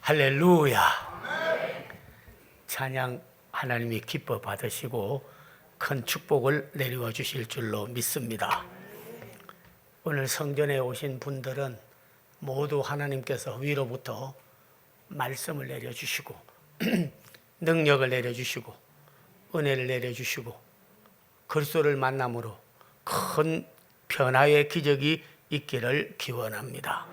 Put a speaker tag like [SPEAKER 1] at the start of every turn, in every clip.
[SPEAKER 1] 할렐루야. 찬양 하나님이 기뻐 받으시고 큰 축복을 내리워 주실 줄로 믿습니다. 오늘 성전에 오신 분들은 모두 하나님께서 위로부터 말씀을 내려주시고 능력을 내려주시고 은혜를 내려주시고 그리스도를 만남으로 큰 변화의 기적이 있기를 기원합니다.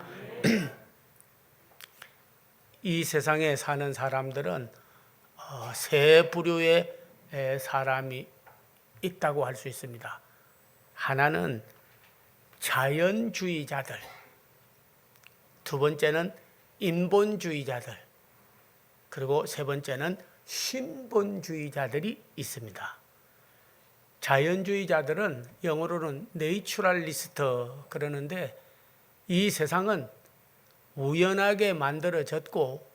[SPEAKER 1] 이 세상에 사는 사람들은 세 부류의 사람이 있다고 할 수 있습니다. 하나는 자연주의자들, 두 번째는 인본주의자들, 그리고 세 번째는 신본주의자들이 있습니다. 자연주의자들은 영어로는 내추럴리스트 그러는데, 이 세상은 우연하게 만들어졌고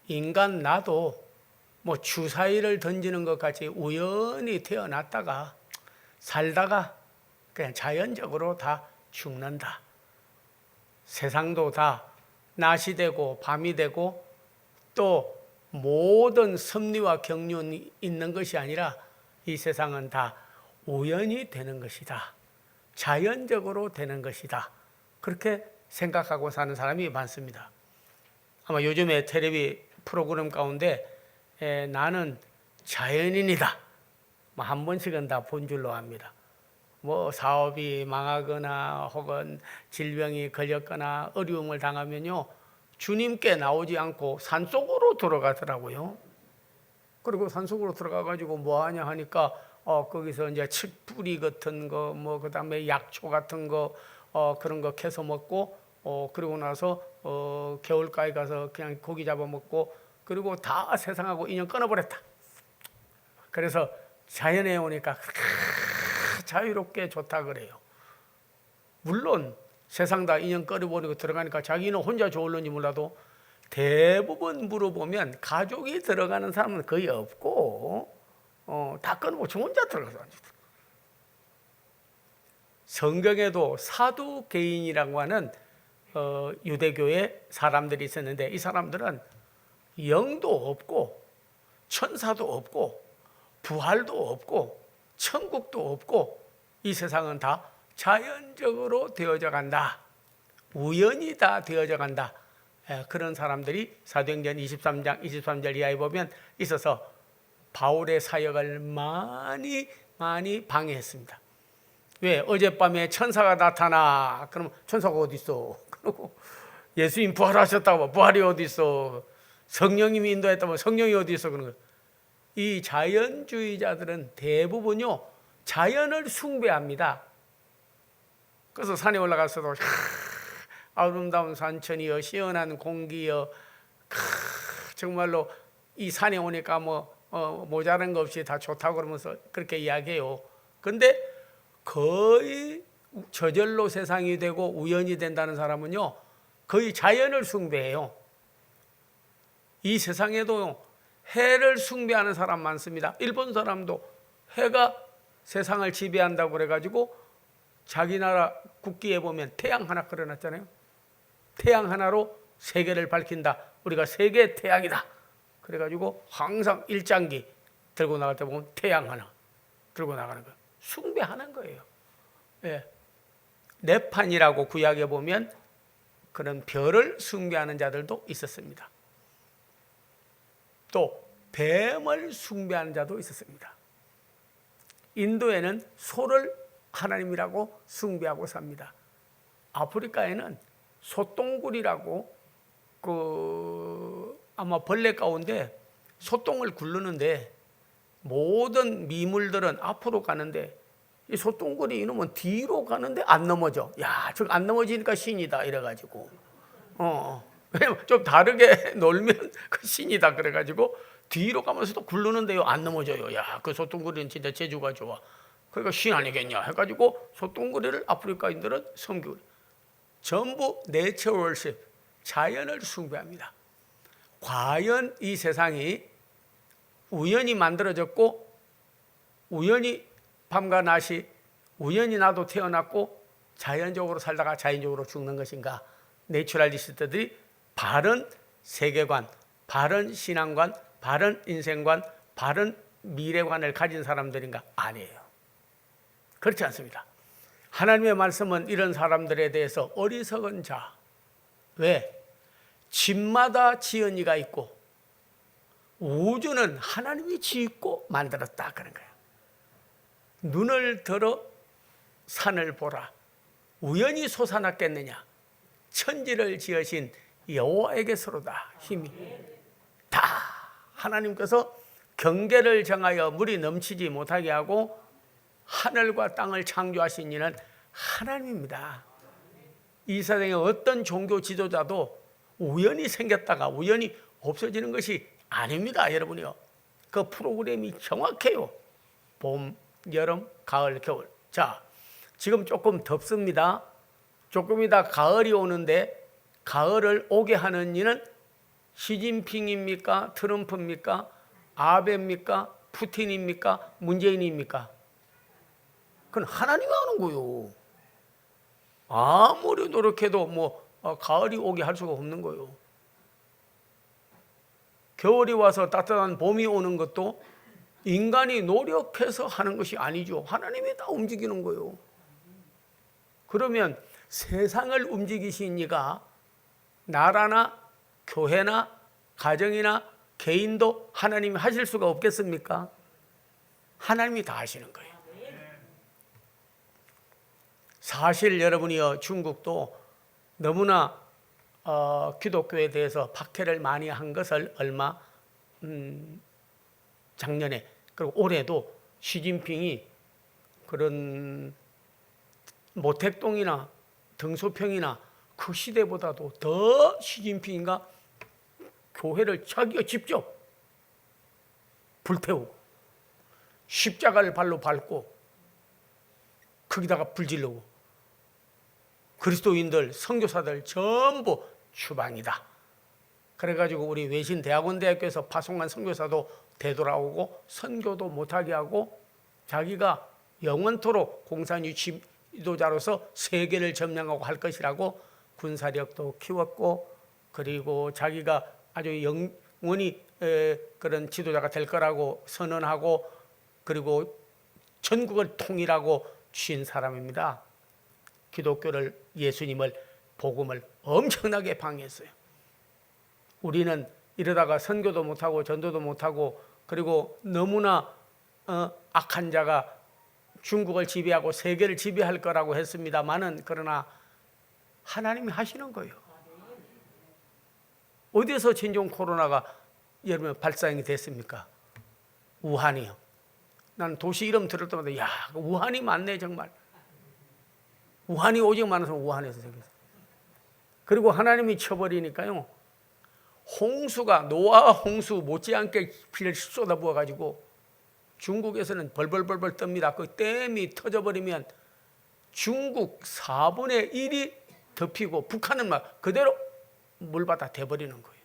[SPEAKER 1] 인간 나도 주사위를 던지는 것 같이 우연히 태어났다가 살다가 그냥 자연적으로 다 죽는다. 세상도 다 낮이 되고 밤이 되고 또 모든 섭리와 경륜이 있는 것이 아니라 이 세상은 다 우연히 되는 것이다. 자연적으로 되는 것이다. 그렇게 생각하고 사는 사람이 많습니다. 아마 요즘에 텔레비 프로그램 가운데 나는 자연인이다 한 번씩은 다 본 줄로 압니다. 사업이 망하거나 혹은 질병이 걸렸거나 어려움을 당하면요, 주님께 나오지 않고 산속으로 들어가더라고요. 그리고 산속으로 들어가가지고 뭐 하냐 하니까 거기서 이제 칡뿌리 같은 거, 그다음에 약초 같은 거, 그런 거 캐서 먹고, 그러고 나서 겨울가에 가서 그냥 고기 잡아 먹고, 그리고 다 세상하고 인연 끊어버렸다. 그래서 자연에 오니까 자유롭게 좋다 그래요. 물론 세상 다 인연 끊어버리고 들어가니까 자기는 혼자 좋을런지 몰라도 대부분 물어보면 가족이 들어가는 사람은 거의 없고, 다 끊고 저 혼자 들어가서 앉았다. 성경에도 사두개인이라고 하는 유대교의 사람들이 있었는데, 이 사람들은 영도 없고 천사도 없고 부활도 없고 천국도 없고 이 세상은 다 자연적으로 되어져 간다. 우연히 다 되어져 간다. 그런 사람들이 사도행전 23장 23절 이하에 보면 있어서 바울의 사역을 많이 방해했습니다. 왜? 어젯밤에 천사가 나타나. 그럼 천사가 어디 있어? 그러고 예수님 부활하셨다고, 부활이 어디 있어? 성령님이 인도했다고, 성령이 어디 있어? 그런 거. 이 자연주의자들은 대부분요 자연을 숭배합니다. 그래서 산에 올라가서도 아름다운 산천이여, 시원한 공기여, 정말로 이 산에 오니까 모자란 거 없이 다 좋다고 그러면서 그렇게 이야기해요. 근데 거의 저절로 세상이 되고 우연이 된다는 사람은요 거의 자연을 숭배해요. 이 세상에도 해를 숭배하는 사람 많습니다. 일본 사람도 해가 세상을 지배한다고 그래가지고 자기 나라 국기에 보면 태양 하나 그려놨잖아요. 태양 하나로 세계를 밝힌다. 우리가 세계 태양이다. 그래가지고 항상 일장기 들고 나갈 때 보면 태양 하나 들고 나가는 거예요. 숭배하는 거예요. 예. 네판이라고 구약에 보면 그런 별을 숭배하는 자들도 있었습니다. 또 뱀을 숭배하는 자도 있었습니다. 인도에는 소를 하나님이라고 숭배하고 삽니다. 아프리카에는 소똥굴이라고 아마 벌레 가운데 소똥을 굴르는데 모든 미물들은 앞으로 가는데 이 소똥굴이 이놈은 뒤로 가는데 안 넘어져. 야, 저 안 넘어지니까 신이다 이래가지고 왜냐면 좀 다르게 놀면 그 신이다 그래가지고 뒤로 가면서도 굴르는데요 안 넘어져요. 야, 그 소똥구리는 진짜 재주가 좋아. 그러니까 신 아니겠냐 해가지고 소똥구리를 아프리카인들은 섬기고 전부 네처 월십, 자연을 숭배합니다. 과연 이 세상이 우연히 만들어졌고 우연히 밤과 낮이 우연히 나도 태어났고 자연적으로 살다가 자연적으로 죽는 것인가? 내추럴리스트들이 바른 세계관, 바른 신앙관, 바른 인생관, 바른 미래관을 가진 사람들인가? 아니에요. 그렇지 않습니다. 하나님의 말씀은 이런 사람들에 대해서 어리석은 자. 왜? 집마다 지은 이가 있고 우주는 하나님이 짓고 만들었다 그런 거예요. 눈을 들어 산을 보라. 우연히 솟아났겠느냐? 천지를 지으신 여호와에게서로다. 힘이 다 하나님께서 경계를 정하여 물이 넘치지 못하게 하고 하늘과 땅을 창조하신 이는 하나님입니다. 이 세상에 어떤 종교 지도자도 우연히 생겼다가 우연히 없어지는 것이 아닙니다. 여러분이요. 그 프로그램이 정확해요. 봄, 여름, 가을, 겨울. 자, 지금 조금 덥습니다. 조금 이따 가을이 오는데 가을을 오게 하는 이는 시진핑입니까? 트럼프입니까? 아베입니까? 푸틴입니까? 문재인입니까? 그건 하나님이 하는 거요. 아무리 노력해도 가을이 오게 할 수가 없는 거요. 겨울이 와서 따뜻한 봄이 오는 것도 인간이 노력해서 하는 것이 아니죠. 하나님이 다 움직이는 거요. 그러면 세상을 움직이신 이가 나라나 교회나 가정이나 개인도 하나님이 하실 수가 없겠습니까? 하나님이 다 하시는 거예요. 사실 여러분이요, 중국도 너무나 기독교에 대해서 박해를 많이 한 것을 얼마 작년에 그리고 올해도 시진핑이 그런 모택동이나 등소평이나 그 시대보다도 더 시진핑이가 교회를 자기가 직접 불태우고 십자가를 발로 밟고 거기다가 불질르고 그리스도인들 선교사들 전부 추방이다. 그래가지고 우리 외신 대학원대학교에서 파송한 선교사도 되돌아오고 선교도 못하게 하고 자기가 영원토록 공산주의 지도자로서 세계를 점령하고 할 것이라고 군사력도 키웠고 그리고 자기가 아주 영원히 그런 지도자가 될 거라고 선언하고 그리고 전국을 통일하고 쉰 사람입니다. 기독교를 예수님을 복음을 엄청나게 방해했어요. 우리는 이러다가 선교도 못하고 전도도 못하고 그리고 너무나 악한 자가 중국을 지배하고 세계를 지배할 거라고 했습니다만은 그러나 하나님이 하시는 거예요. 어디서 진정 코로나가 여러분 발생이 됐습니까? 우한이요. 난 도시 이름 들을 때마다 야, 우한이 맞네 정말. 우한이 오직 많아서 우한에서 생겼어요. 그리고 하나님이 쳐버리니까요. 홍수가 노아 홍수 못지않게 비를 쏟아부어가지고 중국에서는 벌벌벌벌 뜹니다. 그 댐이 터져버리면 중국 4분의 1이 덮이고 북한은 막 그대로 물바다 돼버리는 거예요.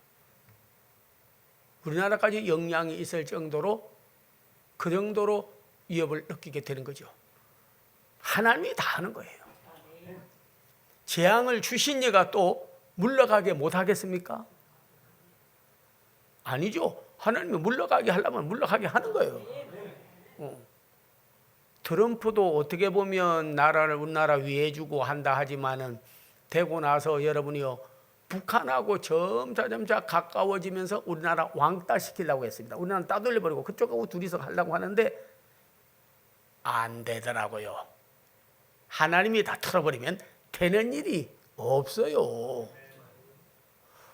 [SPEAKER 1] 우리나라까지 영향이 있을 정도로 그 정도로 위협을 느끼게 되는 거죠. 하나님이 다 하는 거예요. 재앙을 주신 이가 또 물러가게 못하겠습니까? 아니죠. 하나님이 물러가게 하려면 물러가게 하는 거예요. 트럼프도 어떻게 보면 나라를 우리나라 위해주고 한다 하지만은 되고 나서 여러분이요 북한하고 점차 가까워지면서 우리나라 왕따 시키려고 했습니다. 우리나라는 따돌려버리고 그쪽하고 둘이서 하려고 하는데 안 되더라고요. 하나님이 다 털어버리면 되는 일이 없어요.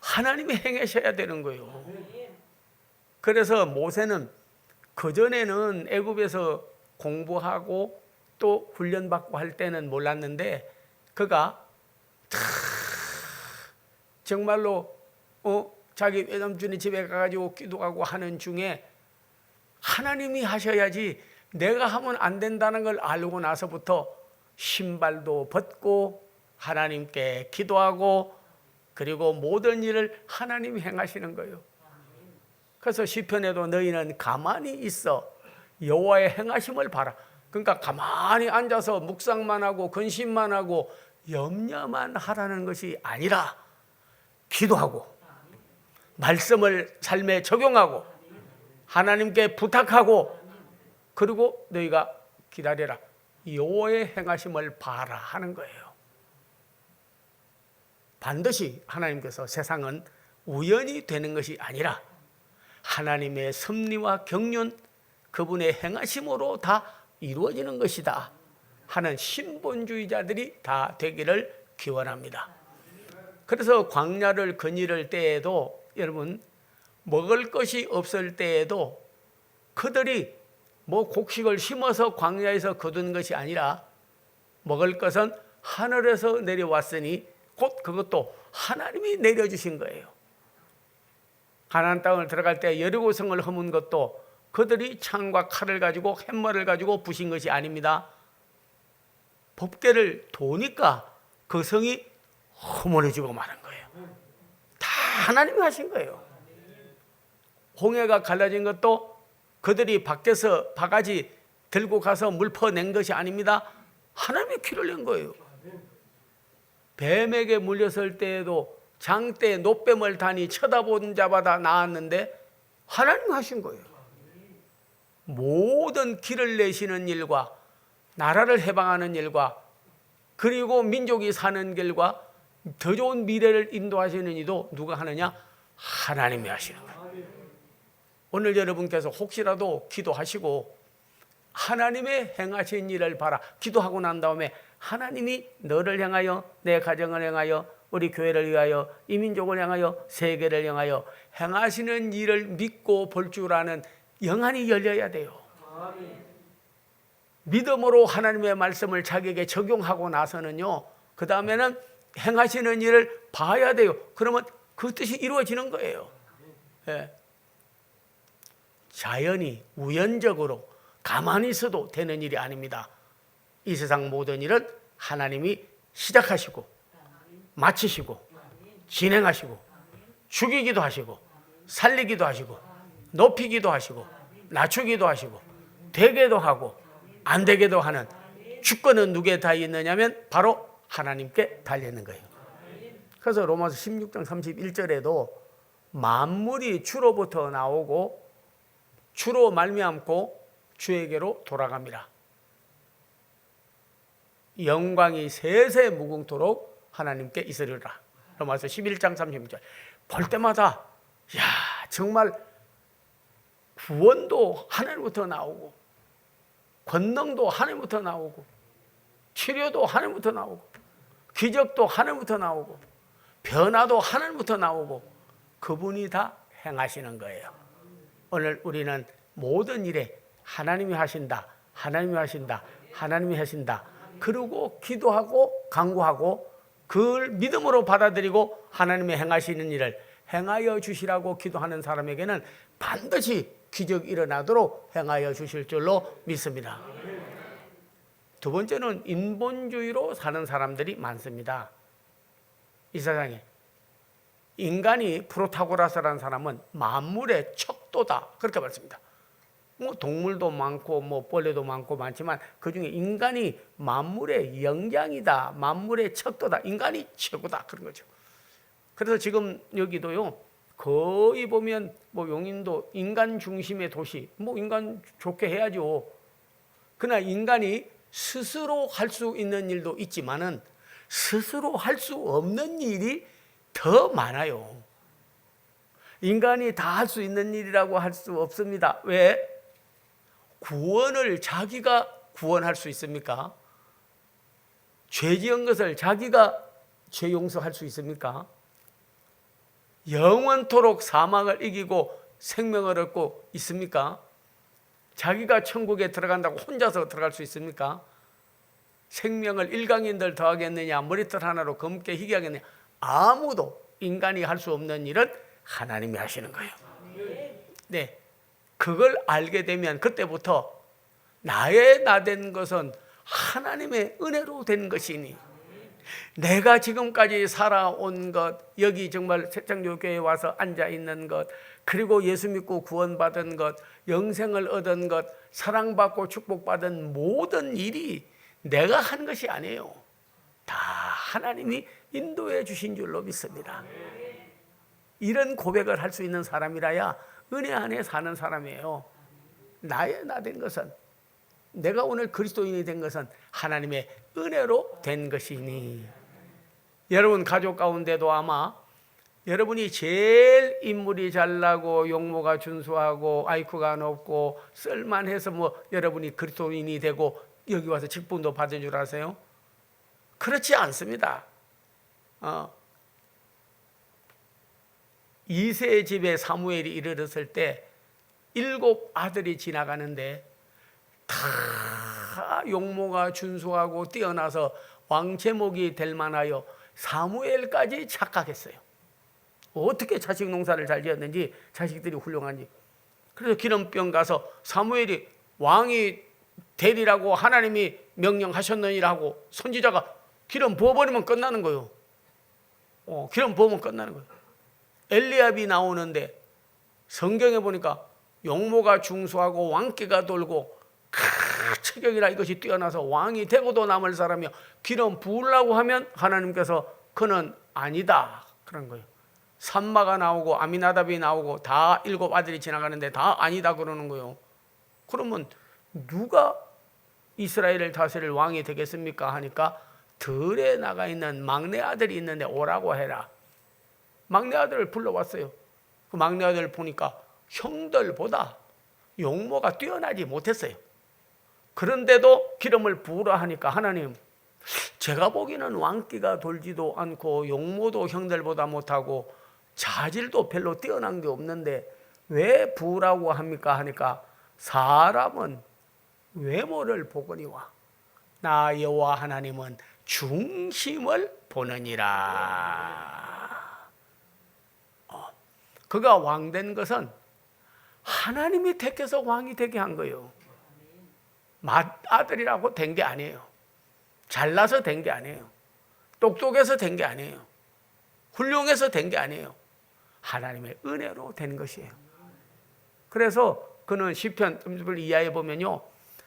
[SPEAKER 1] 하나님이 행하셔야 되는 거예요. 그래서 모세는 그전에는 애굽에서 공부하고 또 훈련받고 할 때는 몰랐는데 그가 정말로 자기 외삼촌의 집에 가가지고 기도하고 하는 중에 하나님이 하셔야지 내가 하면 안 된다는 걸 알고 나서부터 신발도 벗고 하나님께 기도하고 그리고 모든 일을 하나님이 행하시는 거예요. 그래서 시편에도 너희는 가만히 있어 여호와의 행하심을 봐라. 그러니까 가만히 앉아서 묵상만 하고 근심만 하고 염려만 하라는 것이 아니라 기도하고 말씀을 삶에 적용하고 하나님께 부탁하고 그리고 너희가 기다려라. 여호와의 행하심을 봐라 하는 거예요. 반드시 하나님께서 세상은 우연히 되는 것이 아니라 하나님의 섭리와 경륜, 그분의 행하심으로 다 이루어지는 것이다 하는 신본주의자들이 다 되기를 기원합니다. 그래서 광야를 거니를 때에도 여러분 먹을 것이 없을 때에도 그들이 뭐 곡식을 심어서 광야에서 거둔 것이 아니라 먹을 것은 하늘에서 내려왔으니 곧 그것도 하나님이 내려주신 거예요. 가나안 땅을 들어갈 때 여리고성을 허문 것도 그들이 창과 칼을 가지고 햄머를 가지고 부신 것이 아닙니다. 법궤를 도니까 그 성이 허물어지고 마는 거예요. 다 하나님이 하신 거예요. 홍해가 갈라진 것도 그들이 밖에서 바가지 들고 가서 물 퍼낸 것이 아닙니다. 하나님이 피를 낸 거예요. 뱀에게 물렸을 때에도 장대에 노뱀을 다니 쳐다본 자마다 나았는데 하나님이 하신 거예요. 모든 길을 내시는 일과 나라를 해방하는 일과 그리고 민족이 사는 길과 더 좋은 미래를 인도하시는 이도 누가 하느냐? 하나님이 하시는 거예요. 오늘 여러분께서 혹시라도 기도하시고 하나님의 행하신 일을 봐라. 기도하고 난 다음에 하나님이 너를 향하여, 내 가정을 향하여, 우리 교회를 위하여, 이 민족을 향하여, 세계를 향하여 행하시는 일을 믿고 볼 줄 아는 영안이 열려야 돼요. 믿음으로 하나님의 말씀을 자기에게 적용하고 나서는요, 그 다음에는 행하시는 일을 봐야 돼요. 그러면 그 뜻이 이루어지는 거예요. 예. 자연히 우연적으로 가만히 있어도 되는 일이 아닙니다. 이 세상 모든 일은 하나님이 시작하시고 마치시고 진행하시고 죽이기도 하시고 살리기도 하시고 높이기도 하시고 낮추기도 하시고 되게도 하고 안 되게도 하는 주권은 누구에 다 있느냐면 바로 하나님께 달려있는 거예요. 그래서 로마서 16장 31절에도 만물이 주로부터 나오고 주로 말미암고 주에게로 돌아갑니다. 영광이 세세 무궁토록 하나님께 있으리라. 로마서 11장 36절. 볼 때마다 야 정말 구원도 하늘부터 나오고 권능도 하늘부터 나오고 치료도 하늘부터 나오고 기적도 하늘부터 나오고 변화도 하늘부터 나오고 그분이 다 행하시는 거예요. 오늘 우리는 모든 일에 하나님이 하신다, 하나님이 하신다, 하나님이 하신다. 그리고 기도하고 간구하고 그걸 믿음으로 받아들이고 하나님의 행하시는 일을 행하여 주시라고 기도하는 사람에게는 반드시 기적이 일어나도록 행하여 주실 줄로 믿습니다. 두 번째는 인본주의로 사는 사람들이 많습니다. 이 세상에 인간이 프로타고라스라는 사람은 만물의 척도다 그렇게 말씀합니다. 뭐 동물도 많고 뭐 벌레도 많고 많지만 그중에 인간이 만물의 영장이다, 만물의 척도다, 인간이 최고다 그런 거죠. 그래서 지금 여기도요 거의 보면 뭐 용인도 인간 중심의 도시, 뭐 인간 좋게 해야죠. 그러나 인간이 스스로 할 수 있는 일도 있지만은 스스로 할 수 없는 일이 더 많아요. 인간이 다 할 수 있는 일이라고 할 수 없습니다. 왜? 구원을 자기가 구원할 수 있습니까? 죄 지은 것을 자기가 죄 용서할 수 있습니까? 영원토록 사망을 이기고 생명을 얻고 있습니까? 자기가 천국에 들어간다고 혼자서 들어갈 수 있습니까? 생명을 일강인들 더하겠느냐, 머리털 하나로 검게 희게 하겠느냐. 아무도 인간이 할 수 없는 일은 하나님이 하시는 거예요. 네, 그걸 알게 되면 그때부터 나의 나된 것은 하나님의 은혜로 된 것이니 내가 지금까지 살아온 것, 여기 정말 새창조교회에 와서 앉아있는 것, 그리고 예수 믿고 구원받은 것, 영생을 얻은 것, 사랑받고 축복받은 모든 일이 내가 한 것이 아니에요. 다 하나님이 인도해 주신 줄로 믿습니다. 이런 고백을 할 수 있는 사람이라야 은혜 안에 사는 사람이에요. 나 된 것은, 내가 오늘 그리스도인이 된 것은 하나님의 은혜로 된 것이니. 여러분 가족 가운데도 아마 여러분이 제일 인물이 잘나고 용모가 준수하고 IQ가 높고 쓸만해서 뭐 여러분이 그리스도인이 되고 여기 와서 직분도 받은 줄 아세요? 그렇지 않습니다. 이새의 집에 사무엘이 이르렀을 때 7 아들이 지나가는데 다 용모가 준수하고 뛰어나서 왕 제목이 될 만하여 사무엘까지 착각했어요. 어떻게 자식 농사를 잘 지었는지, 자식들이 훌륭한지. 그래서 기름병 가서 사무엘이 왕이 되리라고 하나님이 명령하셨느니라고 선지자가 기름 부어버리면 끝나는 거예요. 기름 부으면 끝나는 거예요. 엘리압이 나오는데 성경에 보니까 용모가 중수하고 왕기가 돌고 체격이라 이것이 뛰어나서 왕이 되고도 남을 사람이요, 기름 부으려고 하면 하나님께서 그는 아니다 그런 거예요. 삼마가 나오고 아미나답이 나오고 다 7 아들이 지나가는데 다 아니다 그러는 거예요. 그러면 누가 이스라엘을 다스릴 왕이 되겠습니까 하니까 들에 나가 있는 막내 아들이 있는데 오라고 해라. 막내 아들을 불러왔어요. 그 막내 아들을 보니까 형들보다 용모가 뛰어나지 못했어요. 그런데도 기름을 부으라 하니까 하나님, 제가 보기에는 왕기가 돌지도 않고 용모도 형들보다 못하고 자질도 별로 뛰어난 게 없는데 왜 부으라고 합니까 하니까 사람은 외모를 보거니와 나 여호와 하나님은 중심을 보느니라. 그가 왕된 것은 하나님이 택해서 왕이 되게 한 거예요. 맏아들이라고 된 게 아니에요. 잘나서 된 게 아니에요. 똑똑해서 된 게 아니에요. 훌륭해서 된 게 아니에요. 하나님의 은혜로 된 것이에요. 그래서 그는 시편 30편 이하에 보면요,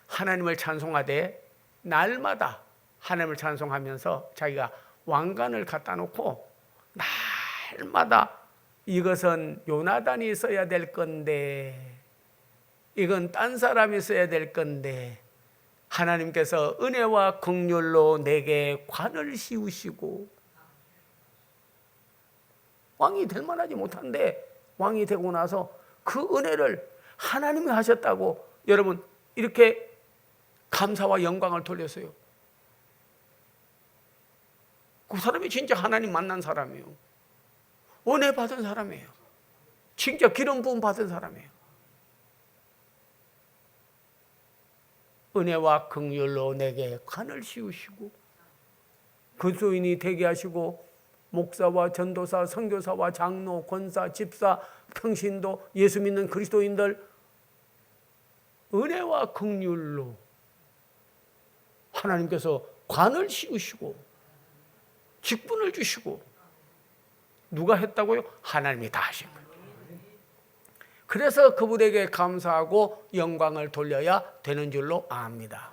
[SPEAKER 1] 하나님을 찬송하되 날마다 하나님을 찬송하면서 자기가 왕관을 갖다 놓고 날마다 이것은 요나단이 써야 될 건데, 이건 딴 사람이 써야 될 건데 하나님께서 은혜와 긍휼로 내게 관을 씌우시고, 왕이 될 만하지 못한데 왕이 되고 나서 그 은혜를 하나님이 하셨다고 여러분 이렇게 감사와 영광을 돌렸어요. 그 사람이 진짜 하나님 만난 사람이에요. 은혜 받은 사람이에요. 진짜 기름 부음 받은 사람이에요. 은혜와 긍휼로 내게 관을 씌우시고 그리스도인이 되게 하시고 목사와 전도사, 선교사와 장로, 권사, 집사, 평신도, 예수 믿는 그리스도인들 은혜와 긍휼로 하나님께서 관을 씌우시고 직분을 주시고, 누가 했다고요? 하나님이 다 하신 거예요. 그래서 그분에게 감사하고 영광을 돌려야 되는 줄로 압니다.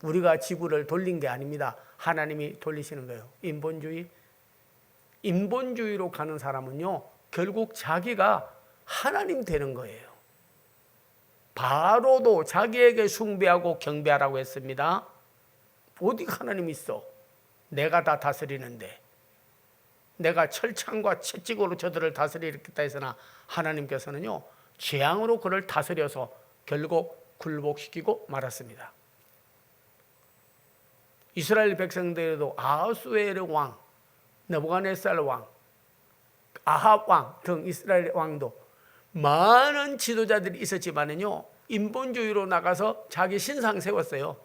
[SPEAKER 1] 우리가 지구를 돌린 게 아닙니다. 하나님이 돌리시는 거예요. 인본주의로 가는 사람은요, 결국 자기가 하나님 되는 거예요. 바로도 자기에게 숭배하고 경배하라고 했습니다. 어디 하나님이 있어? 내가 다 다스리는데, 내가 철창과 채찍으로 저들을 다스리겠다 했으나 하나님께서는요, 재앙으로 그를 다스려서 결국 굴복시키고 말았습니다. 이스라엘 백성들에도 아하수에르 왕, 느부갓네살 왕, 아합 왕 등 이스라엘 왕도 많은 지도자들이 있었지만은요, 인본주의로 나가서 자기 신상 세웠어요.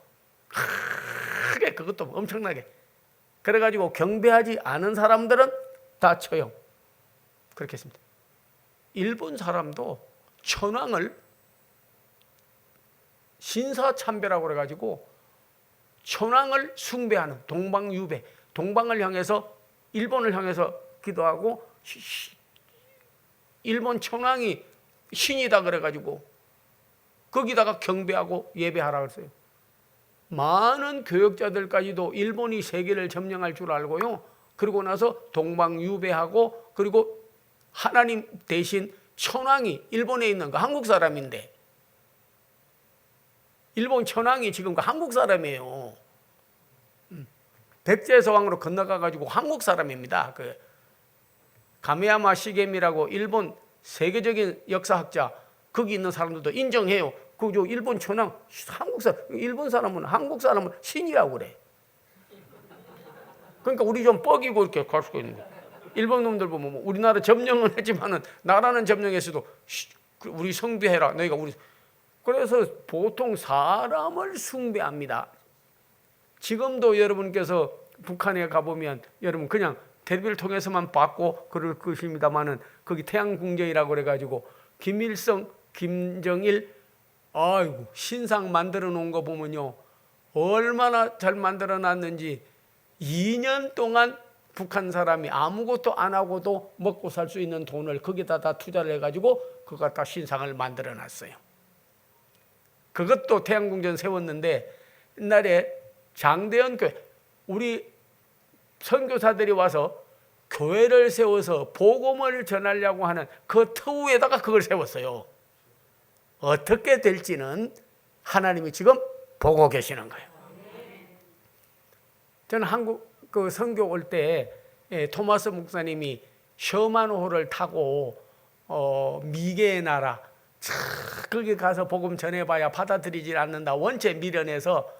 [SPEAKER 1] 크게, 그것도 엄청나게. 그래가지고 경배하지 않은 사람들은 다 처형. 그렇게 했습니다. 일본 사람도 천황을 신사참배라고 그래가지고 천황을 숭배하는 동방유배, 동방을 향해서 일본을 향해서 기도하고 일본 천황이 신이다 그래가지고 거기다가 경배하고 예배하라 그랬어요. 많은 교역자들까지도 일본이 세계를 점령할 줄 알고요, 그리고 나서 동방유배하고 그리고 하나님 대신 천황이 일본에 있는 거 한국 사람인데, 일본 천황이 지금 그 한국 사람이에요. 백제서왕으로 건너가 가지고 한국 사람입니다. 그 가메야마 시게미라고 일본 세계적인 역사학자, 거기 있는 사람들도 인정해요. 그 일본 천황 한국 사람, 일본 사람은 한국 사람은 신이라고 그래. 그러니까 우리 좀 뻐기고 이렇게 갈 수가 있는 거예요. 일본 놈들 보면 우리나라 점령은 했지만은 나라는 점령했어도 우리 숭배해라. 너희가 우리. 그래서 보통 사람을 숭배합니다. 지금도 여러분께서 북한에 가보면 여러분 그냥 텔레비를 통해서만 봤고 그럴 것입니다만은 거기 태양궁전이라고 그래가지고 김일성, 김정일, 아이고 신상 만들어 놓은 거 보면요 얼마나 잘 만들어 놨는지 2년 동안 북한 사람이 아무것도 안 하고도 먹고 살 수 있는 돈을 거기다 다 투자를 해가지고 그거 갖다 신상을 만들어 놨어요. 그것도 태양궁전 세웠는데 옛날에 장대현 교회, 우리 선교사들이 와서 교회를 세워서 복음을 전하려고 하는 그 터우에다가 그걸 세웠어요. 어떻게 될지는 하나님이 지금 보고 계시는 거예요. 저는 한국 그 선교 올 때 토마스 목사님이 셔만호를 타고 미개의 나라 거기 가서 복음 전해봐야 받아들이질 않는다. 원체 미련해서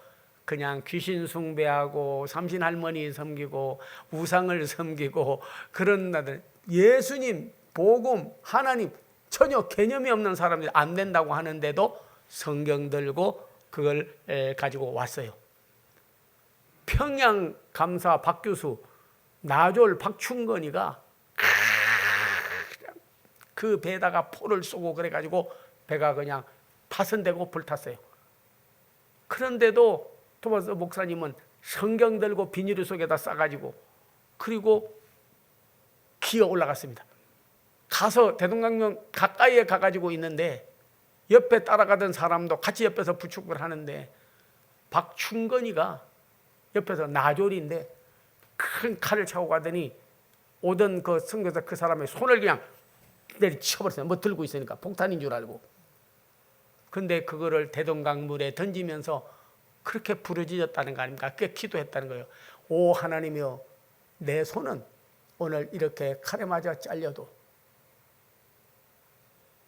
[SPEAKER 1] 그냥 귀신 숭배하고 삼신할머니 섬기고 우상을 섬기고 그런 나들, 예수님, 복음, 하나님 전혀 개념이 없는 사람들이 안 된다고 하는데도 성경 들고 그걸 가지고 왔어요. 평양 감사 박교수, 나졸 박충건이가 그 배에다가 포를 쏘고 그래가지고 배가 그냥 파손되고 불탔어요. 그런데도 토마스 목사님은 성경 들고 비닐 속에다 싸가지고 그리고 기어 올라갔습니다. 가서 대동강령 가까이에 가가지고 있는데 옆에 따라가던 사람도 같이 옆에서 부축을 하는데 박충건이가 옆에서 나졸인데 큰 칼을 차고 가더니 오던 그 선교사 그 사람의 손을 그냥 내리쳐버렸어요. 뭐 들고 있으니까 폭탄인 줄 알고. 근데 그거를 대동강물에 던지면서 그렇게 부르짖었다는 거 아닙니까? 그렇게 기도했다는 거예요. 오 하나님이여, 내 손은 오늘 이렇게 칼에 맞아 잘려도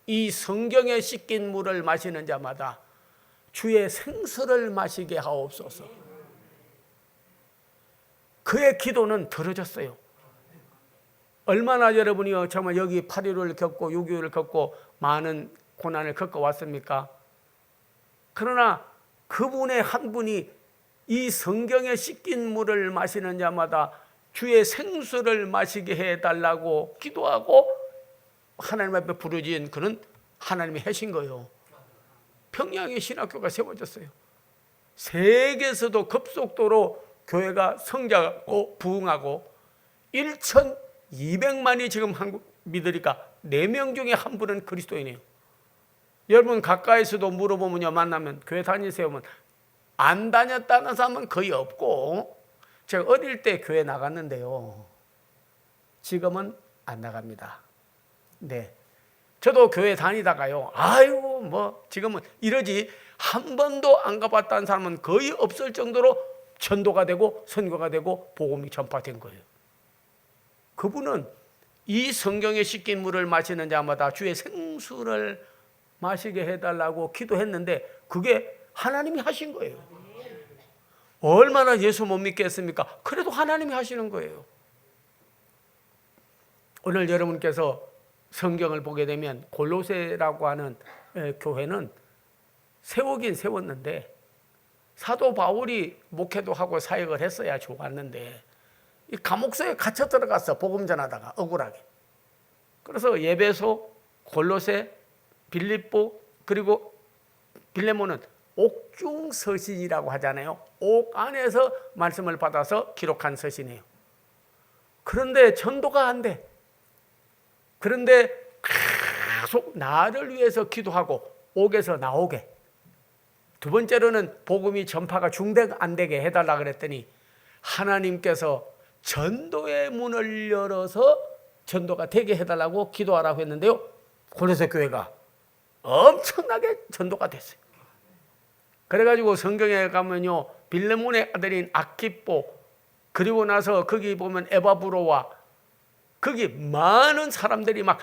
[SPEAKER 1] 이 성경에 씻긴 물을 마시는 자마다 주의 생수를 마시게 하옵소서. 그의 기도는 들어졌어요. 얼마나 여러분이요 정말 여기 8.15를 겪고 6.25를 겪고 많은 고난을 겪어왔습니까? 그러나 그분의 한 분이 이 성경에 씻긴 물을 마시는 자마다 주의 생수를 마시게 해달라고 기도하고 하나님 앞에 부르짖은 그는 하나님이 하신 거예요. 평양에 신학교가 세워졌어요. 세계에서도 급속도로 교회가 성장하고 부흥하고 1,200만이 지금 한국 믿으니까 4명 중에 한 분은 그리스도인이에요. 여러분 가까이서도 물어보면요, 만나면 교회 다니세요? 안 다녔다는 사람은 거의 없고, 제가 어릴 때 교회 나갔는데요, 지금은 안 나갑니다. 네, 저도 교회 다니다가요, 아이고 뭐 지금은 이러지, 한 번도 안 가봤다는 사람은 거의 없을 정도로 전도가 되고 선교가 되고 복음이 전파된 거예요. 그분은 이 성경에 씻긴 물을 마시는 자마다 주의 생수를 마시게 해달라고 기도했는데 그게 하나님이 하신 거예요. 얼마나 예수 못 믿겠습니까? 그래도 하나님이 하시는 거예요. 오늘 여러분께서 성경을 보게 되면 골로새라고 하는 교회는 세우긴 세웠는데 사도 바울이 목회도 하고 사역을 했어야 좋았는데 이 감옥소에 갇혀 들어갔어. 복음 전하다가 억울하게. 그래서 예배소, 골로새, 빌립보 그리고 빌레몬은 옥중 서신이라고 하잖아요. 옥 안에서 말씀을 받아서 기록한 서신이에요. 그런데 전도가 안 돼. 그런데 계속 나를 위해서 기도하고 옥에서 나오게. 두 번째로는 복음이 전파가 중대 안 되게 해달라 그랬더니 하나님께서 전도의 문을 열어서 전도가 되게 해달라고 기도하라고 했는데요, 골로새 교회가 엄청나게 전도가 됐어요. 그래가지고 성경에 가면요, 빌레몬의 아들인 아키뽀, 그리고 나서 거기 보면 에바브로와 거기 많은 사람들이 막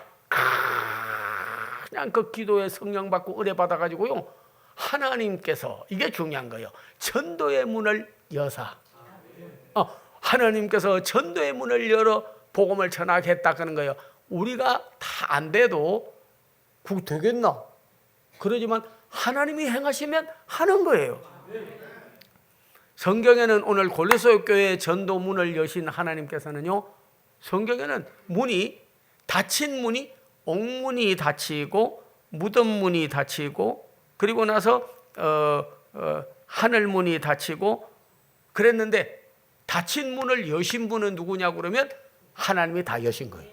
[SPEAKER 1] 그냥 그 기도에 성령 받고 은혜 받아가지고요, 하나님께서, 이게 중요한 거예요, 전도의 문을 여사, 하나님께서 전도의 문을 열어 복음을 전하겠다 그런 거예요. 우리가 다 안 돼도 그거 되겠나? 그러지만 하나님이 행하시면 하는 거예요. 성경에는 오늘 골로새 교회의 전도 문을 여신 하나님께서는요, 성경에는 문이, 닫힌 문이, 옥문이 닫히고 무덤 문이 닫히고 그리고 나서 하늘 문이 닫히고 그랬는데, 닫힌 문을 여신 분은 누구냐고 그러면 하나님이 다 여신 거예요.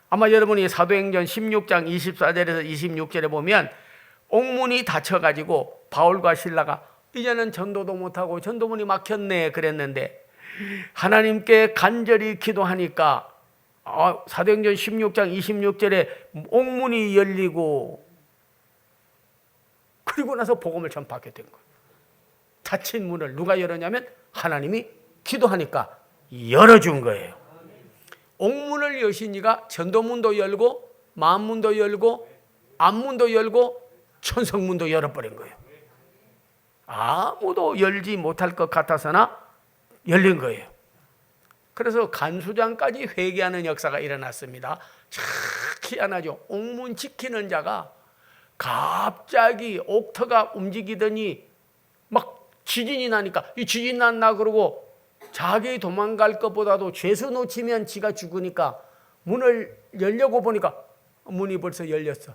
[SPEAKER 1] 아마 여러분이 사도행전 16장 24절에서 26절에 보면 옥문이 닫혀가지고 바울과 실라가 이제는 전도도 못하고 전도문이 막혔네 그랬는데, 하나님께 간절히 기도하니까 사도행전 16장 26절에 옥문이 열리고 그리고 나서 복음을 전파하게 된 거예요. 닫힌 문을 누가 열었냐면 하나님이 기도하니까 열어준 거예요. 옥문을 여신 이가 전도문도 열고 만문도 열고 앞문도 열고 천성문도 열어버린 거예요. 아무도 열지 못할 것 같아서나 열린 거예요. 그래서 간수장까지 회개하는 역사가 일어났습니다. 참 희한하죠. 옥문 지키는 자가 갑자기 옥터가 움직이더니 막 지진이 나니까 이 지진 났나 그러고 자기 도망갈 것보다도 죄수 놓치면 지가 죽으니까 문을 열려고 보니까 문이 벌써 열렸어.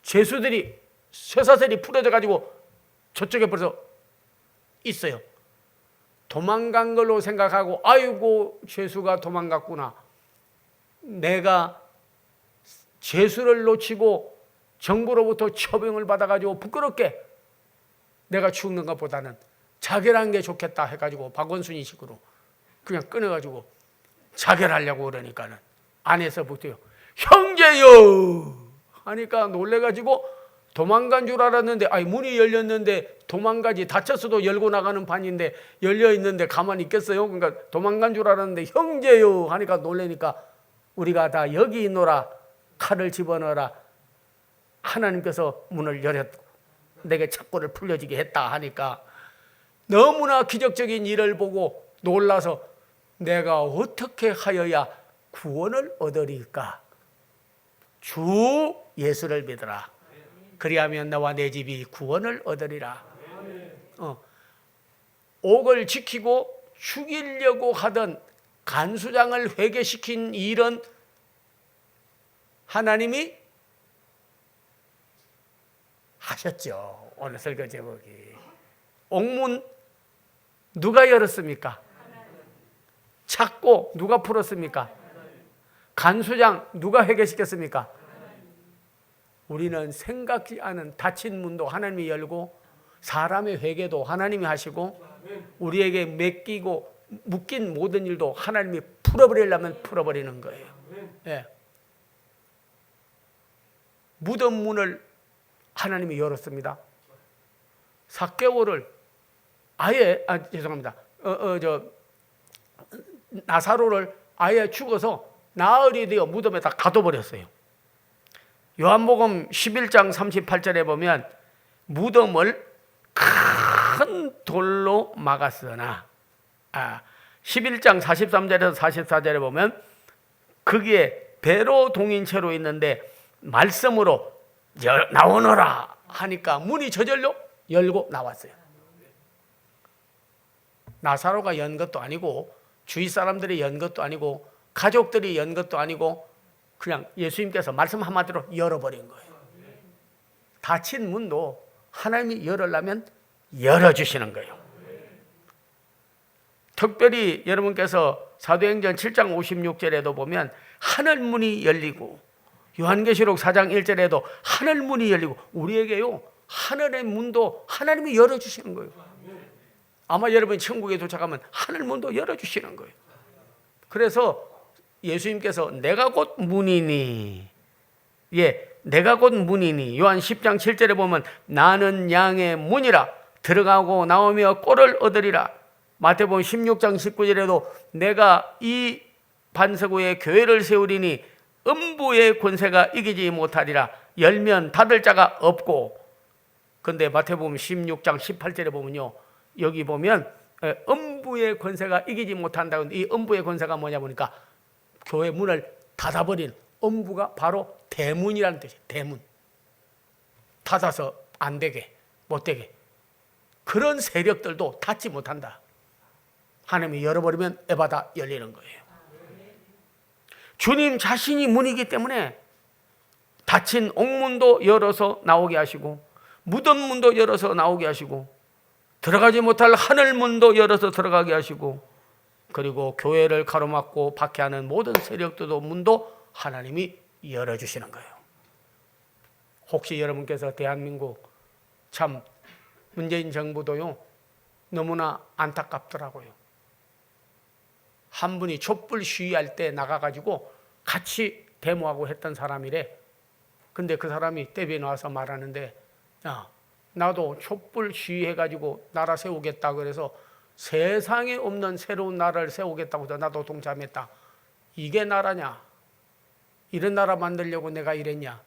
[SPEAKER 1] 죄수들이 쇠사슬이 풀어져 가지고 저쪽에 벌써 있어요. 도망간 걸로 생각하고 아이고 죄수가 도망갔구나. 내가 죄수를 놓치고 정부로부터 처병을 받아가지고 부끄럽게 내가 죽는 것보다는 자결한 게 좋겠다 해가지고 박원순이 식으로 그냥 끊어가지고 자결하려고 그러니까는 안에서부터요, 형제요 하니까 놀래가지고 도망간 줄 알았는데, 아니 문이 열렸는데 도망가지, 닫혔어도 열고 나가는 판인데 열려있는데 가만히 있겠어요? 그러니까 도망간 줄 알았는데 형제요 하니까 놀래니까 우리가 다 여기 있노라, 칼을 집어넣어라, 하나님께서 문을 열었고 내게 착고를 풀려지게 했다 하니까 너무나 기적적인 일을 보고 놀라서 내가 어떻게 하여야 구원을 얻으리까? 주 예수를 믿으라. 그리하면 나와 내 집이 구원을 얻으리라. 옥을 지키고 죽이려고 하던 간수장을 회개시킨 일은 하나님이 하셨죠. 오늘 설교 제목이 옥문 누가 열었습니까? 찾고 누가 풀었습니까? 간수장 누가 회개시켰습니까? 우리는 생각지 않은 닫힌 문도 하나님이 열고 사람의 회개도 하나님이 하시고 우리에게 묶인 모든 일도 하나님이 풀어버리려면 풀어버리는 거예요. 예. 무덤 문을 하나님이 열었습니다. 삭개오를 아예 죄송합니다. 나사로를 아예 죽어서 나흘이 되어 무덤에다 가둬버렸어요. 요한복음 11장 38절에 보면 무덤을 큰 돌로 막았으나 11장 43절에서 44절에 보면 거기에 배로 동인 채로 있는데 말씀으로 나오너라 하니까 문이 저절로 열고 나왔어요. 나사로가 연 것도 아니고 주위 사람들이 연 것도 아니고 가족들이 연 것도 아니고 그냥 예수님께서 말씀 한마디로 열어버린 거예요. 닫힌 문도 하나님이 열으려면 열어주시는 거예요. 특별히 여러분께서 사도행전 7장 56절에도 보면 하늘문이 열리고 요한계시록 4장 1절에도 하늘문이 열리고 우리에게요 하늘의 문도 하나님이 열어주시는 거예요. 아마 여러분이 천국에 도착하면 하늘문도 열어주시는 거예요. 그래서 예수님께서 내가 곧 문이니, 내가 곧 문이니, 요한 10장 7절에 보면 나는 양의 문이라, 들어가고 나오며 꼴을 얻으리라. 마태복음 16장 19절에도 내가 이 반석 위에 교회를 세우리니 음부의 권세가 이기지 못하리라. 열면 닫을 자가 없고. 근데 마태복음 16장 18절에 보면요, 여기 보면 음부의 권세가 이기지 못한다고. 이 음부의 권세가 뭐냐 보니까 교회 문을 닫아버린, 음부가 바로 대문이라는 뜻이에요. 대문. 닫아서 안 되게, 못 되게. 그런 세력들도 닫지 못한다. 하나님이 열어버리면 에바다 열리는 거예요. 주님 자신이 문이기 때문에 닫힌 옥문도 열어서 나오게 하시고, 무덤 문도 열어서 나오게 하시고, 들어가지 못할 하늘 문도 열어서 들어가게 하시고, 그리고 교회를 가로막고 박해하는 모든 세력들도 문도 하나님이 열어주시는 거예요. 혹시 여러분께서 대한민국 참 문재인 정부도요, 너무나 안타깝더라고요. 한 분이 촛불 시위할 때 나가가지고 같이 데모하고 했던 사람이래. 근데 그 사람이 떼비 나와서 말하는데, 야, 나도 촛불 시위해가지고 나라 세우겠다 그래서 세상에 없는 새로운 나라를 세우겠다고 해서 나도 동참했다. 이게 나라냐? 이런 나라 만들려고 내가 이랬냐?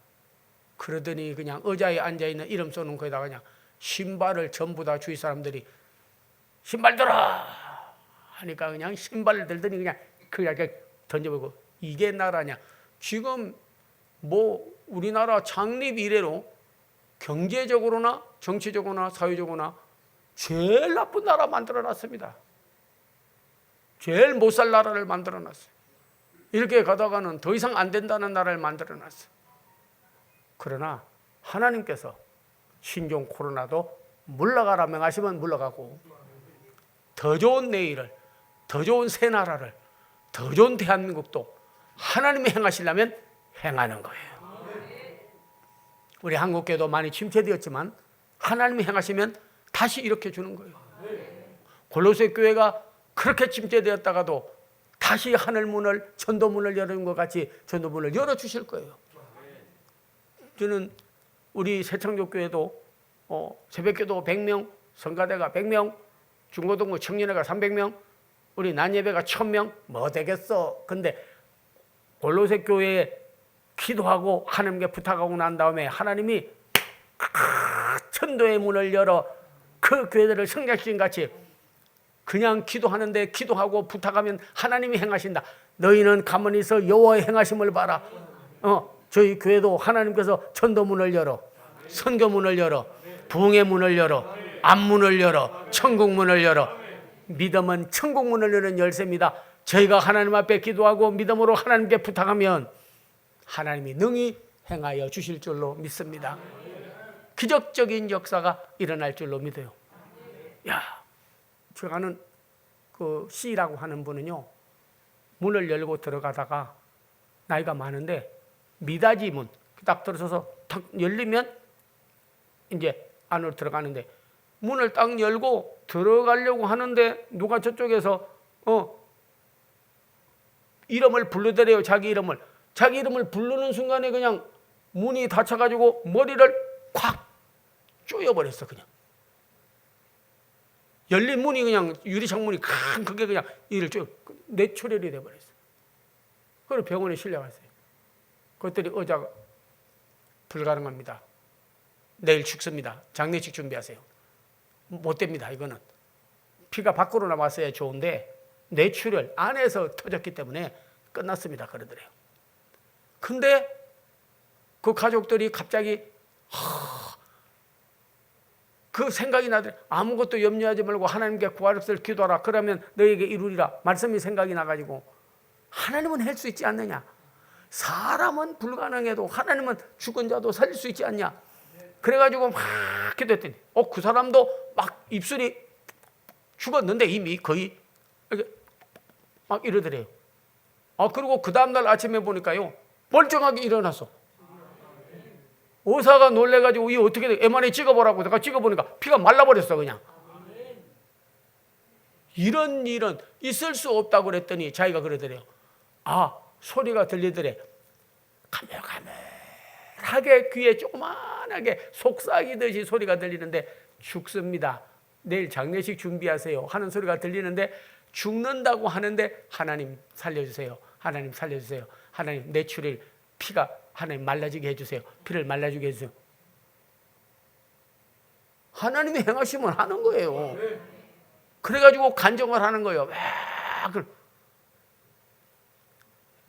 [SPEAKER 1] 그러더니 그냥 의자에 앉아있는 이름 써놓은 거에다가 그냥 신발을 전부 다 주위 사람들이 신발 들어! 하니까 그냥 신발을 들더니 그냥 그렇게 던져보고, 이게 나라냐? 지금 뭐 우리나라 창립 이래로 경제적으로나 정치적으로나 사회적으로나 제일 나쁜 나라 만들어놨습니다. 제일 못 살 나라를 만들어놨어요. 이렇게 가다가는 더 이상 안 된다는 나라를 만들어놨어요. 그러나 하나님께서 신종 코로나도 물러가라 명하시면 물러가고, 더 좋은 내일을, 더 좋은 새 나라를, 더 좋은 대한민국도 하나님이 행하시려면 행하는 거예요. 우리 한국교회도 많이 침체되었지만 하나님이 행하시면 다시 이렇게 주는 거예요. 골로새 교회가 그렇게 침체되었다가도 다시 하늘문을, 전도문을 여는 것 같이 전도문을 열어주실 거예요. 저는 우리 새창조교회도 새벽교도 100명, 성가대가 100명, 중고등부 청년회가 300명, 우리 난예배가 1000명, 뭐 되겠어. 근데 골로새 교회에 기도하고 하나님께 부탁하고 난 다음에 하나님이 천도의 문을 열어 그 교회들을 성장시킨 같이 그냥 기도하는데 기도하고 부탁하면 하나님이 행하신다. 너희는 가만히 있어 여호와의 행하심을 봐라. 저희 교회도 하나님께서 천도문을 열어, 선교문을 열어, 부흥의 문을 열어, 앞문을 열어, 천국문을 열어. 믿음은 천국문을 여는 열쇠입니다. 저희가 하나님 앞에 기도하고 믿음으로 하나님께 부탁하면 하나님이 능히 행하여 주실 줄로 믿습니다. 기적적인 역사가 일어날 줄로 믿어요. 야, 제가 아는 그 C라고 하는 분은요, 문을 열고 들어가다가 나이가 많은데 미닫이 문 딱 들어서서 탁 열리면 이제 안으로 들어가는데, 문을 딱 열고 들어가려고 하는데 누가 저쪽에서 이름을 불러대래요. 자기 이름을 부르는 순간에 그냥 문이 닫혀가지고 머리를 콱 쪼여버렸어. 그냥 열린 문이 그냥 유리창문이 큰 그게 그냥 이를 쪼여 뇌출혈이 돼버렸어. 그래서 병원에 실려갔어요. 그것들이 의자가 불가능합니다. 내일 죽습니다. 장례식 준비하세요. 못 됩니다. 이거는 피가 밖으로 나왔어야 좋은데 뇌출혈 안에서 터졌기 때문에 끝났습니다. 그러더래요. 근데 그 가족들이 갑자기 그 생각이 나더래. 아무것도 염려하지 말고 하나님께 구할 것을 기도하라. 그러면 너에게 이루리라. 말씀이 생각이 나가지고, 하나님은 할 수 있지 않느냐? 사람은 불가능해도 하나님은 죽은 자도 살릴 수 있지 않냐? 그래가지고 막 기도했더니 그 사람도 막 입술이 죽었는데 이미 거의 이렇게 막 이러더래요. 그리고 그 다음날 아침에 보니까요, 멀쩡하게 일어났어. 의사가 놀래가지고 이 어떻게 돼? MRI 찍어보라고 내가 찍어보니까 피가 말라버렸어. 그냥 이런 일은 있을 수 없다고 그랬더니 자기가 그러더래요. 소리가 들리더래. 가물가물하게 귀에 조그만하게 속삭이듯이 소리가 들리는데 죽습니다. 내일 장례식 준비하세요 하는 소리가 들리는데 죽는다고 하는데 하나님 살려주세요. 하나님 살려주세요. 하나님 내추럴 피가 하나님 말라지게 해주세요. 피를 말라지게 해주세요. 하나님이 행하시면 하는 거예요. 그래가지고 간증을 하는 거예요.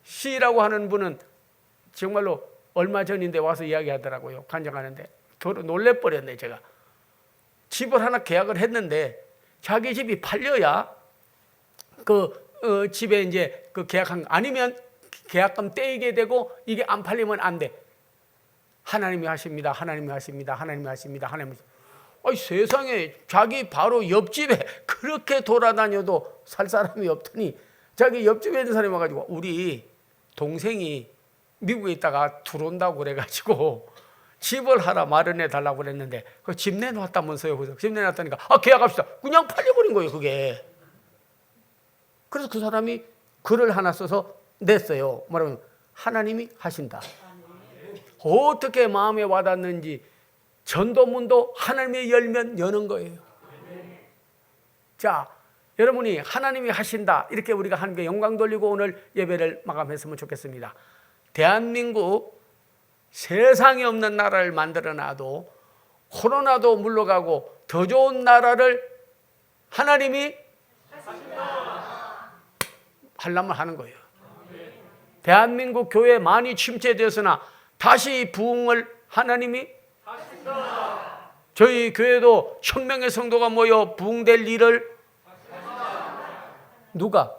[SPEAKER 1] 시라고 하는 분은 정말로 얼마 전인데 와서 이야기하더라고요. 간증하는데 놀래버렸네. 제가 집을 하나 계약을 했는데 자기 집이 팔려야 집에 이제 그 계약한, 아니면 계약금 떼이게 되고 이게 안 팔리면 안 돼. 하나님이 하십니다. 하나님이 하십니다. 하나님이 하십니다. 하나님이. 아니, 세상에 자기 바로 옆집에 그렇게 돌아다녀도 살 사람이 없더니 자기 옆집에 있는 사람이 와가지고 우리 동생이 미국에 있다가 들어온다고 그래가지고 집을 하나 마련해 달라고 그랬는데 그 집 내놨다면서요. 그래서 집 내놨다니까 계약합시다. 그냥 팔려버린 거예요, 그게. 그래서 그 사람이 글을 하나 써서 냈어요. 뭐라면 하나님이 하신다. 어떻게 마음에 와닿는지 전도문도 하나님이 열면 여는 거예요. 자, 여러분이 하나님이 하신다 이렇게 우리가 하는 게 영광 돌리고 오늘 예배를 마감했으면 좋겠습니다. 대한민국 세상에 없는 나라를 만들어놔도 코로나도 물러가고 더 좋은 나라를 하나님이 하려면 하는 거예요. 대한민국 교회 많이 침체되었으나 다시 부흥을 하나님이 하신다. 저희 교회도 1000명의 성도가 모여 부흥될 일을 누가?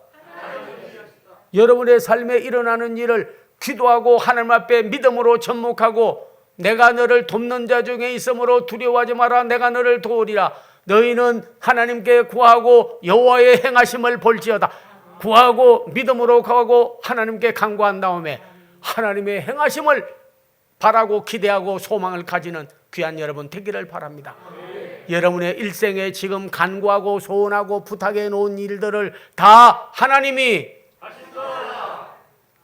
[SPEAKER 1] 여러분의 삶에 일어나는 일을 기도하고 하나님 앞에 믿음으로 접목하고 내가 너를 돕는 자 중에 있으므로 두려워하지 마라. 내가 너를 도우리라. 너희는 하나님께 구하고 여호와의 행하심을 볼지어다. 구하고 믿음으로 구하고 하나님께 간구한 다음에 하나님의 행하심을 바라고 기대하고 소망을 가지는 귀한 여러분 되기를 바랍니다. 여러분의 일생에 지금 간구하고 소원하고 부탁해 놓은 일들을 다 하나님이 하신다.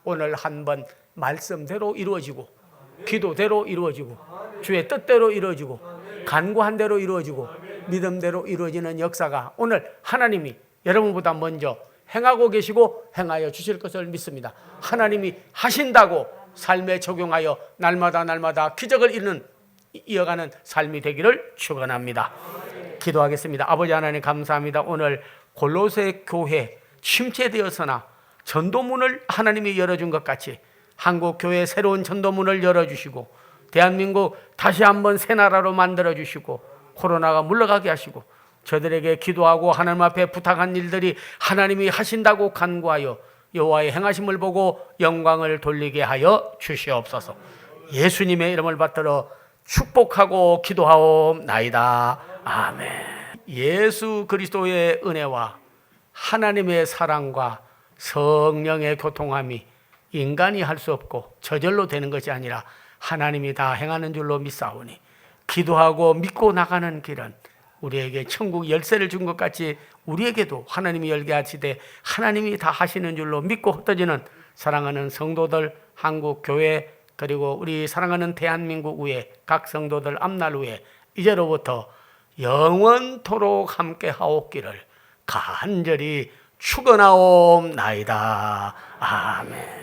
[SPEAKER 1] 오늘 한번 말씀대로 이루어지고 기도대로 이루어지고 주의 뜻대로 이루어지고 간구한 대로 이루어지고 믿음대로 이루어지는 역사가 오늘 하나님이 여러분보다 먼저 행하고 계시고 행하여 주실 것을 믿습니다. 하나님이 하신다고 삶에 적용하여 날마다 기적을 이어가는 삶이 되기를 축원합니다. 기도하겠습니다. 아버지 하나님 감사합니다. 오늘 골로새 교회 침체되어서나 전도문을 하나님이 열어준 것 같이 한국 교회 새로운 전도문을 열어주시고 대한민국 다시 한번 새 나라로 만들어주시고 코로나가 물러가게 하시고 저들에게 기도하고 하나님 앞에 부탁한 일들이 하나님이 하신다고 간구하여 여호와의 행하심을 보고 영광을 돌리게 하여 주시옵소서. 예수님의 이름을 받들어 축복하고 기도하옵나이다. 아멘. 예수 그리스도의 은혜와 하나님의 사랑과 성령의 교통함이 인간이 할 수 없고 저절로 되는 것이 아니라 하나님이 다 행하는 줄로 믿사오니 기도하고 믿고 나가는 길은 우리에게 천국 열쇠를 준 것 같이 우리에게도 하나님이 열게 하시되 하나님이 다 하시는 줄로 믿고 흩어지는 사랑하는 성도들, 한국 교회 그리고 우리 사랑하는 대한민국 위에 각 성도들 앞날 위에 이제로부터 영원토록 함께 하옵기를 간절히 축원하옵나이다. 아멘.